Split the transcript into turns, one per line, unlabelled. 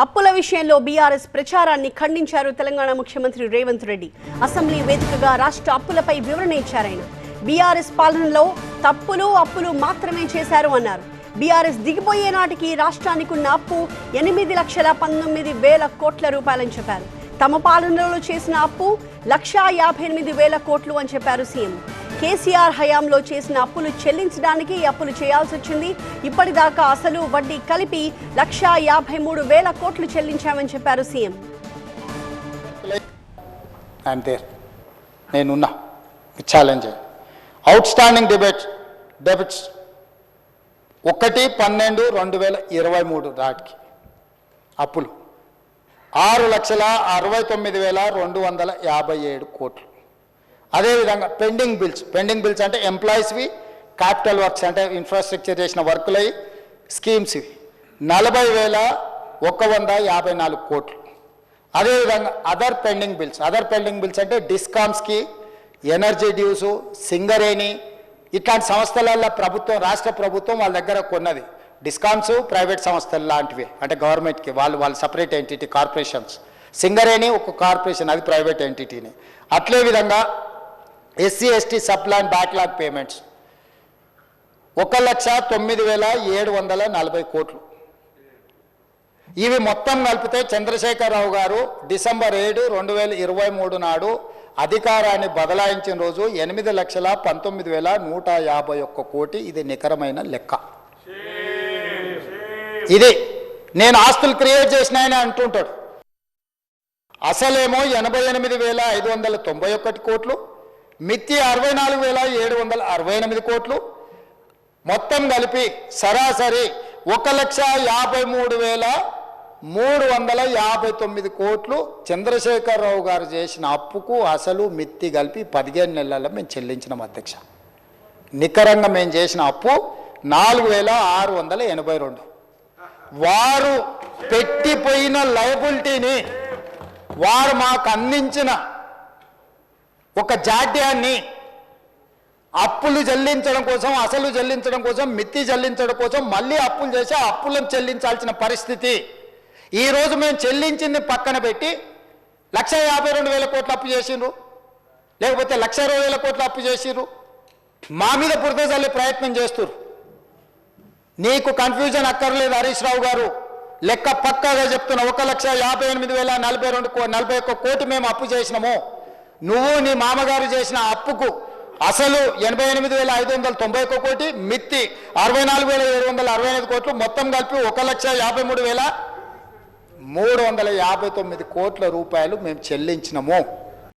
అప్పుల విషయంలో బీఆర్ఎస్ ప్రచారాన్ని ఖండించారు తెలంగాణ ముఖ్యమంత్రి రేవంత్ రెడ్డి. అసెంబ్లీ వేదికగా రాష్ట్ర అప్పులపై వివరణ ఇచ్చారు ఆయన. బీఆర్ఎస్ పాలనలో తప్పులు అప్పులు మాత్రమే చేశారు అన్నారు. బీఆర్ఎస్ దిగిపోయే నాటికి రాష్ట్రానికి ఉన్న అప్పు 8,19,000 కోట్ల రూపాయలని చెప్పారు. తమ పాలనలో చేసిన అప్పు 1,58,000 కోట్లు అని చెప్పారు సీఎం. కేసీఆర్ హయాంలో చేసిన అప్పులు చెల్లించడానికి అప్పులు చేయాల్సి వచ్చింది. ఇప్పటిదాకా అసలు వడ్డీ కలిపి 1,53,000 కోట్లు చెల్లించామని చెప్పారు సీఎం.
నేనున్నా ఛాలెంజ్ అవుట్ స్టాండింగ్ డెబిట్స్ 1/12/2023 నాటికి అప్పులు 6,69,257 కోట్లు. అదేవిధంగా పెండింగ్ బిల్స్ అంటే ఎంప్లాయీస్వి, క్యాపిటల్ వర్క్స్ అంటే ఇన్ఫ్రాస్ట్రక్చర్ చేసిన వర్కులవి, స్కీమ్స్ ఇవి 40,154 కోట్లు. అదేవిధంగా అదర్ పెండింగ్ బిల్స్ అంటే డిస్కామ్స్కి, ఎనర్జీ డ్యూసు, సింగరేణి ఇట్లాంటి సంస్థలలో రాష్ట్ర ప్రభుత్వం వాళ్ళ దగ్గర కొన్నది. డిస్కామ్స్ ప్రైవేట్ సంస్థలు లాంటివి అంటే గవర్నమెంట్కి వాళ్ళు సపరేట్ ఎంటిటీ కార్పొరేషన్స్. సింగరేణి ఒక కార్పొరేషన్, అది ప్రైవేట్ ఎంటిటీని. అట్లే విధంగా SC ST sub plan backlog payments 1,09,740 కోట్లు. ఇవి మొత్తం కలిపితే చంద్రశేఖరరావు గారు డిసెంబర్ 7, 2023 నాడు అధికారాన్ని బదలాయించిన రోజు 8,19,151 కోటి. ఇది నికరమైన లెక్క. ఇది నేను ఆస్తులు క్రియేట్ చేసిన ఆయన అంటుంటాడు. అసలేమో 88,591 కోట్లు, మిత్తి 64,768 కోట్లు. మొత్తం కలిపి సరాసరి 1,53,359 కోట్లు చంద్రశేఖరరావు గారు చేసిన అప్పుకు అసలు మిత్తి కలిపి 15 నెలల్లో మేము చెల్లించినాం అధ్యక్ష. నికరంగా మేము చేసిన అప్పు 4,682. వారు పెట్టిపోయిన లయబిలిటీని, వారు మాకు అందించిన ఒక జాడ్యాన్ని అప్పులు చెల్లించడం కోసం, అసలు చెల్లించడం కోసం, మిత్తి చెల్లించడం కోసం మళ్ళీ అప్పులు చేసి ఆ అప్పులను చెల్లించాల్సిన పరిస్థితి. ఈరోజు మేము చెల్లించింది పక్కన పెట్టి 1,52,000 కోట్లు అప్పు చేసిండ్రు, లేకపోతే 1,20,000 కోట్లు అప్పు చేసిండ్రు. మా మీద బురద చల్లే ప్రయత్నం చేస్తున్నారు. నీకు కన్ఫ్యూజన్ అక్కర్లేదు హరీష్ రావు గారు, లెక్క పక్కాగా చెప్తున్నా. 1,58,041 కోటి మేము అప్పు చేసినాము. నువ్వు నీ మామగారు చేసిన అప్పుకు అసలు 88,591 కోటి, మిత్తి 64,765 కోట్లు, మొత్తం కలిపి 1,53,359 కోట్ల రూపాయలు మేము చెల్లించినాము.